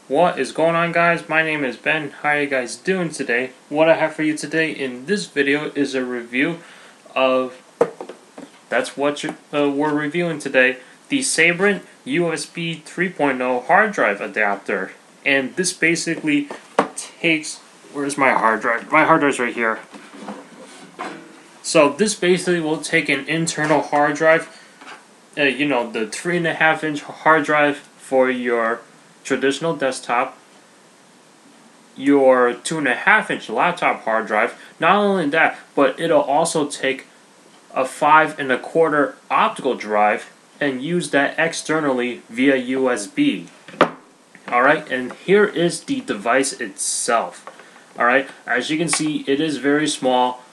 What is going on, guys? My name is Ben. How are you guys doing today? What I have for you today in this video is a review of we're reviewing today, the Sabrent USB 3.0 hard drive adapter. And this basically takes, where's my hard drive? My hard drive's right here. So this basically will take an internal hard drive, the 3.5-inch hard drive for your traditional desktop, your 2.5-inch laptop hard drive. Not only that, but it'll also take a 5.25 optical drive and use that externally via USB. Alright, and here is the device itself. Alright, as you can see, it is very small,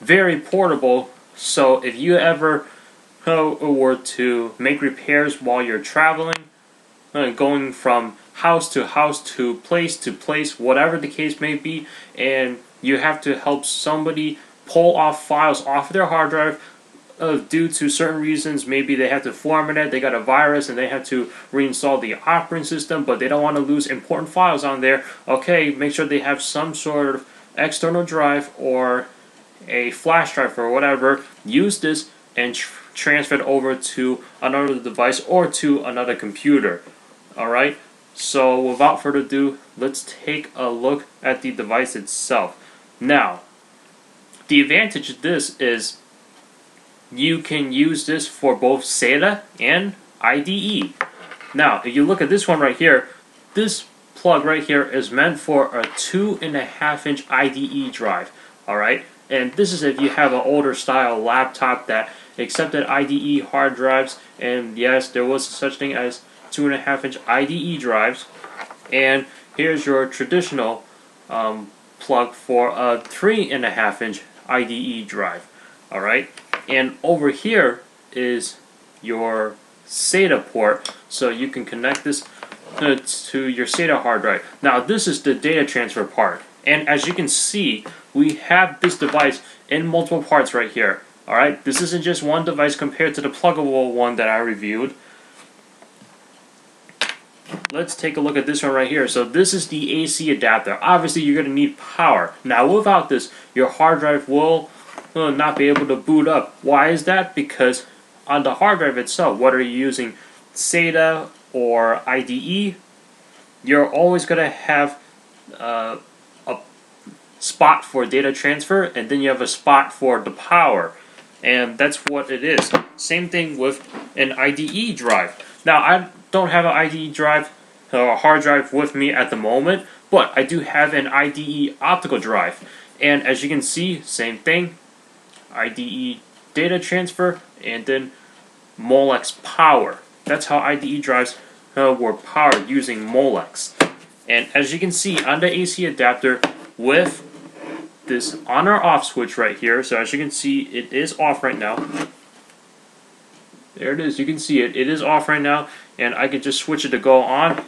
very portable, so if you ever were to make repairs while you're traveling, going from house to place, whatever the case may be, and you have to help somebody pull off files off their hard drive due to certain reasons. Maybe they have to format it, they got a virus, and they have to reinstall the operating system, but they don't want to lose important files on there. Okay, make sure they have some sort of external drive or a flash drive or whatever. Use this and transfer it over to another device or to another computer. Alright, so without further ado, let's take a look at the device itself. Now, the advantage of this is you can use this for both SATA and IDE. Now, if you look at this one right here, this plug right here is meant for a 2.5-inch IDE drive. Alright, and this is if you have an older style laptop that accepted IDE hard drives, and yes, there was such thing as 2.5-inch IDE drives. And here's your traditional plug for a 3.5-inch IDE drive. Alright, and over here is your SATA port, so you can connect this to your SATA hard drive. Now this is the data transfer part, and as you can see, we have this device in multiple parts right here. Alright, this isn't just one device compared to the pluggable one that I reviewed. Let's take a look at this one right here. So this is the AC adapter. Obviously you're going to need power. Now without this, your hard drive will not be able to boot up. Why is that? Because on the hard drive itself, whether you're using SATA or IDE, you're always going to have a spot for data transfer, and then you have a spot for the power. And that's what it is. Same thing with an IDE drive. Now I don't have an IDE drive or hard drive with me at the moment, but I do have an IDE optical drive. And as you can see, same thing, IDE data transfer and then Molex power. That's how IDE drives were powered using Molex. And as you can see on the AC adapter with this on or off switch right here, so as you can see, it is off right now. There it is, you can see it is off right now, and I can just switch it to go on,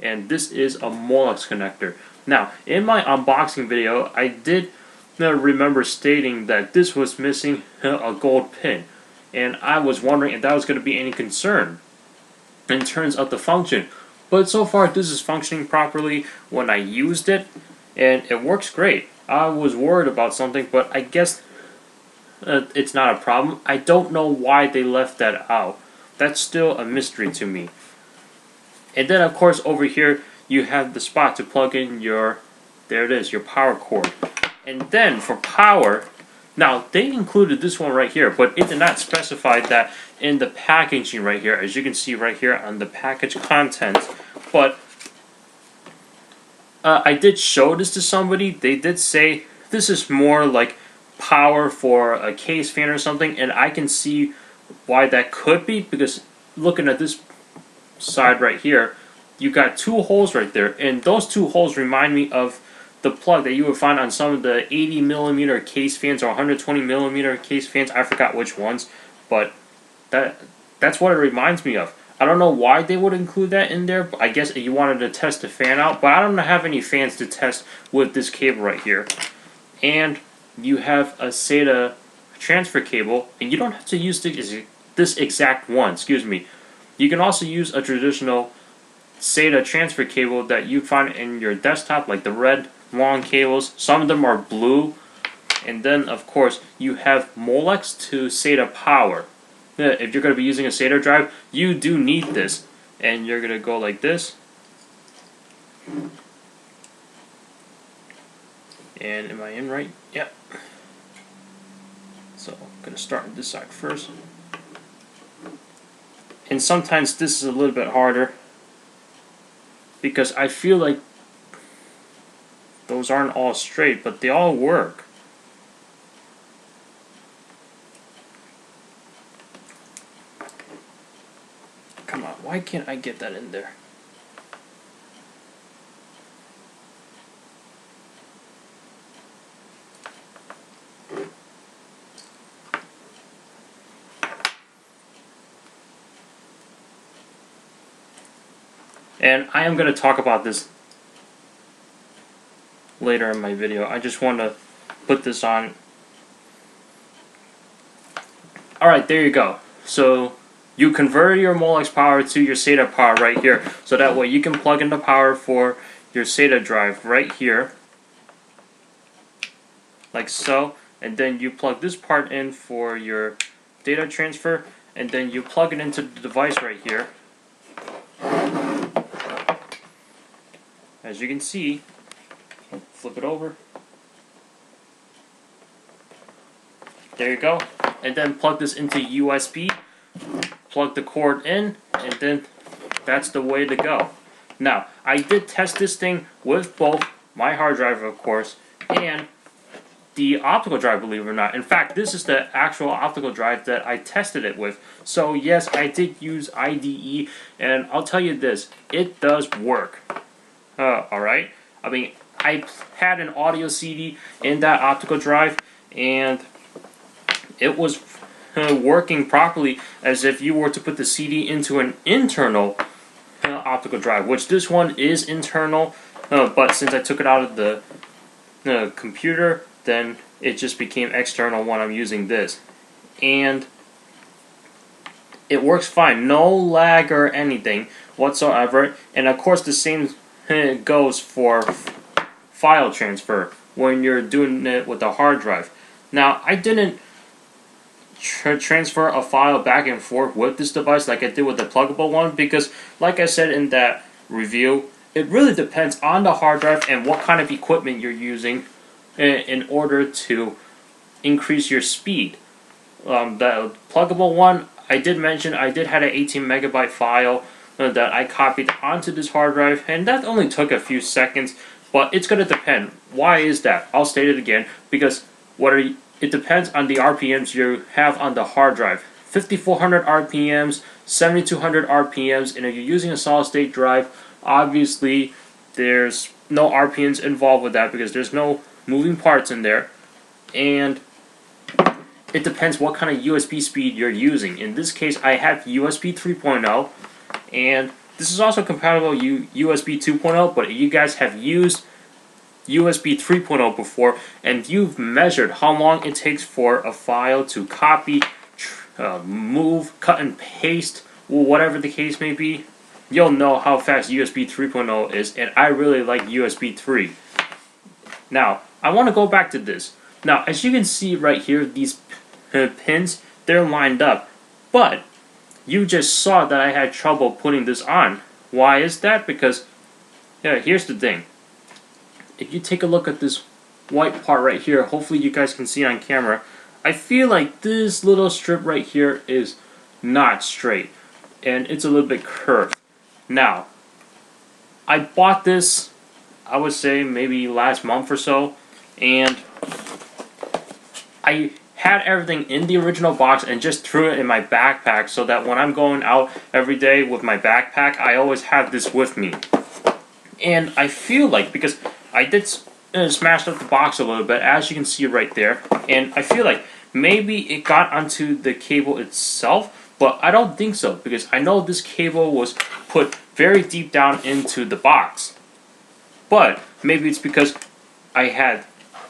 and this is a Molex connector. Now, in my unboxing video, I did remember stating that this was missing a gold pin, and I was wondering if that was going to be any concern in terms of the function. But so far, this is functioning properly when I used it, and it works great. I was worried about something, but I guess it's not a problem. I don't know why they left that out. That's still a mystery to me. And then of course over here you have the spot to plug in your, there it is, your power cord. And then for power, now they included this one right here, but it did not specify that in the packaging right here, as you can see right here on the package content. But I did show this to somebody. They did say this is more like power for a case fan or something, and I can see why that could be, because looking at this side right here, you got two holes right there, and those two holes remind me of the plug that you would find on some of the 80mm case fans or 120mm case fans. I forgot which ones, but that's what it reminds me of. I don't know why they would include that in there. I guess you wanted to test the fan out, but I don't have any fans to test with this cable right here. And you have a SATA transfer cable, and you don't have to use this exact one, excuse me. You can also use a traditional SATA transfer cable that you find in your desktop, like the red long cables. Some of them are blue. And then, of course, you have Molex to SATA power. If you're going to be using a SATA drive, you do need this. And you're going to go like this. And am I in right? Yep. So I'm going to start on this side first. And sometimes this is a little bit harder, because I feel like those aren't all straight, but they all work. Come on, why can't I get that in there? And I am going to talk about this later in my video. I just want to put this on. Alright, there you go. So you convert your Molex power to your SATA power right here. So that way you can plug in the power for your SATA drive right here. Like so. And then you plug this part in for your data transfer. And then you plug it into the device right here. As you can see, flip it over. There you go. And then plug this into USB. Plug the cord in, and then that's the way to go. Now, I did test this thing with both my hard drive, of course, and the optical drive, believe it or not. In fact, this is the actual optical drive that I tested it with. So yes, I did use IDE, and I'll tell you this, it does work. Alright, I mean, I had an audio CD in that optical drive, and it was working properly as if you were to put the CD into an internal optical drive, which this one is internal, but since I took it out of the computer, then it just became external when I'm using this. And it works fine, no lag or anything whatsoever, and of course the same goes for file transfer when you're doing it with a hard drive. Now, I didn't transfer a file back and forth with this device like I did with the pluggable one, because like I said in that review, it really depends on the hard drive and what kind of equipment you're using in order to increase your speed. The pluggable one, I did mention I did have an 18 megabyte file that I copied onto this hard drive, and that only took a few seconds, but it's going to depend. Why is that? I'll state it again, because it depends on the RPMs you have on the hard drive. 5400 RPMs, 7200 RPMs, and if you're using a solid state drive, obviously there's no RPMs involved with that because there's no moving parts in there, and it depends what kind of USB speed you're using. In this case, I have USB 3.0, and this is also compatible with USB 2.0, but if you guys have used USB 3.0 before, and you've measured how long it takes for a file to copy, move, cut and paste, whatever the case may be, you'll know how fast USB 3.0 is, and I really like USB 3. Now, I want to go back to this. Now, as you can see right here, these pins, they're lined up, but you just saw that I had trouble putting this on. Why is that? Because, yeah, here's the thing. If you take a look at this white part right here, hopefully you guys can see on camera, I feel like this little strip right here is not straight, and it's a little bit curved. Now, I bought this, I would say maybe last month or so, and I had everything in the original box and just threw it in my backpack so that when I'm going out every day with my backpack, I always have this with me. And I feel like, because I did smash up the box a little bit, as you can see right there, and I feel like maybe it got onto the cable itself, but I don't think so, because I know this cable was put very deep down into the box. But maybe it's because I had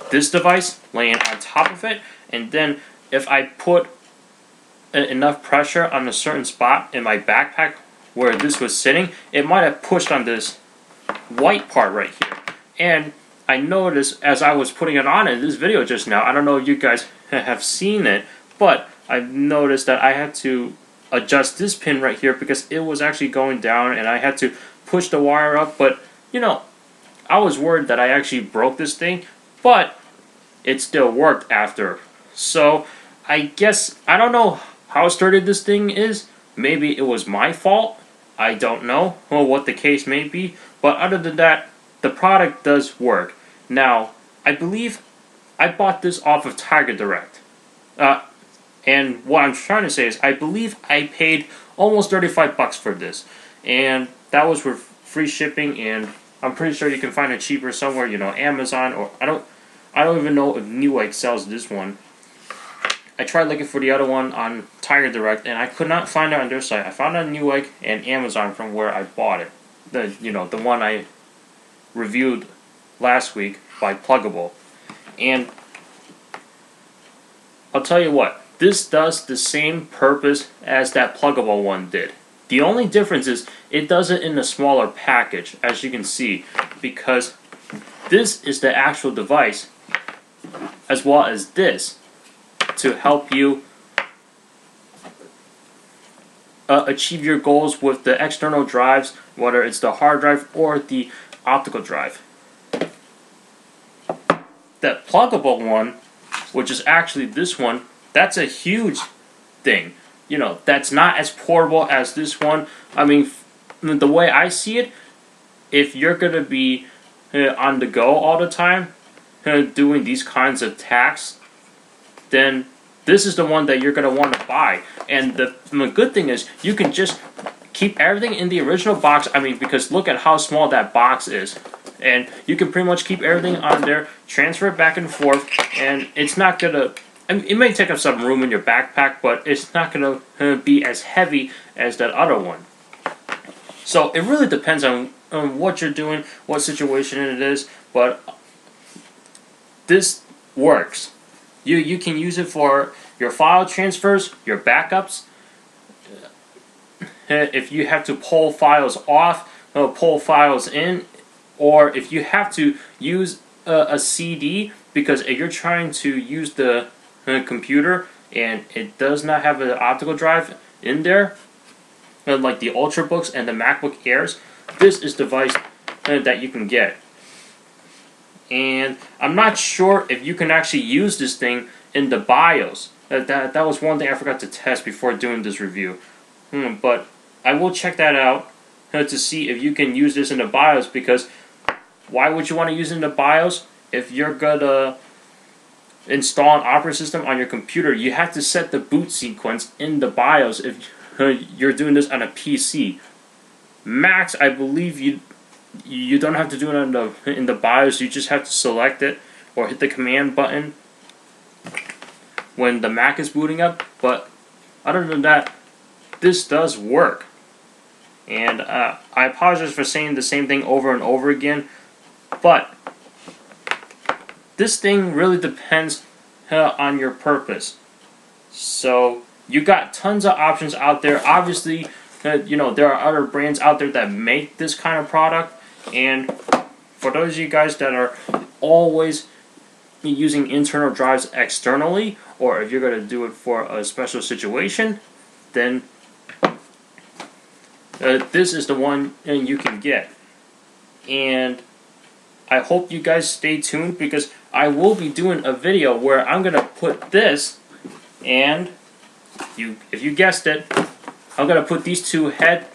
this device laying on top of it, and then if I put enough pressure on a certain spot in my backpack where this was sitting, it might have pushed on this white part right here. And I noticed as I was putting it on in this video just now, I don't know if you guys have seen it, but I noticed that I had to adjust this pin right here because it was actually going down and I had to push the wire up. But you know, I was worried that I actually broke this thing, but it still worked after. So I guess, I don't know how sturdy this thing is. Maybe it was my fault. I don't know what the case may be. But other than that, the product does work. Now, I believe I bought this off of Tiger Direct. And what I'm trying to say is, I believe I paid almost 35 bucks for this. And that was with free shipping, and I'm pretty sure you can find it cheaper somewhere, you know, Amazon, or I don't even know if Newegg sells this one. I tried looking for the other one on Tiger Direct, and I could not find it on their site. I found it on Newegg and Amazon from where I bought it. The one I reviewed last week by Pluggable. And I'll tell you what, this does the same purpose as that Pluggable one did. The only difference is it does it in a smaller package, as you can see, because this is the actual device, as well as this, to help you achieve your goals with the external drives, whether it's the hard drive or the optical drive. That Pluggable one, which is actually this one, that's a huge thing. You know, that's not as portable as this one. I mean, the way I see it, if you're going to be on the go all the time, doing these kinds of tasks, then this is the one that you're going to want to buy. And the good thing is, you can just keep everything in the original box. I mean, because look at how small that box is. And you can pretty much keep everything on there, transfer it back and forth, and it's not going to... I mean, it may take up some room in your backpack, but it's not going to be as heavy as that other one. So it really depends on what you're doing, what situation it is, but this works. You can use it for your file transfers, your backups. If you have to pull files off, pull files in, or if you have to use a CD, because if you're trying to use the computer and it does not have an optical drive in there, like the Ultrabooks and the MacBook Airs, this is the device that you can get. And I'm not sure if you can actually use this thing in the BIOS. That was one thing I forgot to test before doing this review. But I will check that out to see if you can use this in the BIOS, because why would you want to use it in the BIOS? If you're going to install an operating system on your computer, you have to set the boot sequence in the BIOS if you're doing this on a PC. Macs, I believe you don't have to do it in the BIOS. You just have to select it or hit the command button when the Mac is booting up. But other than that, this does work. And I apologize for saying the same thing over and over again, but this thing really depends on your purpose. So you got tons of options out there. Obviously, you know, there are other brands out there that make this kind of product. And for those of you guys that are always using internal drives externally, or if you're going to do it for a special situation, then this is the one you can get. And I hope you guys stay tuned, because I will be doing a video where I'm going to put this, and if you guessed it, I'm going to put these two head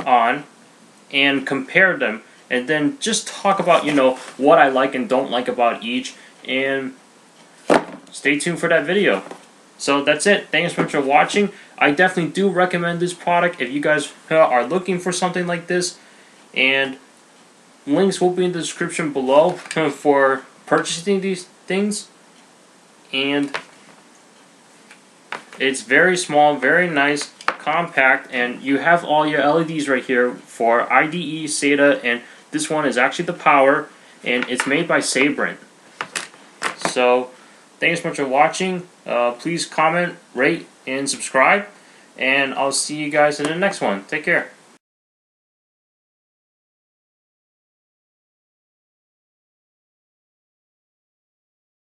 on and compare them, and then just talk about, you know, what I like and don't like about each, and stay tuned for that video. So that's it. Thanks so much for watching. I definitely do recommend this product if you guys are looking for something like this, and links will be in the description below for purchasing these things. And it's very small, very nice, compact, and you have all your LEDs right here for IDE, SATA, and this one is actually the power, and it's made by Sabrent. So thanks so much for watching. Please comment, rate, and subscribe. and I'll see you guys in the next one. Take care.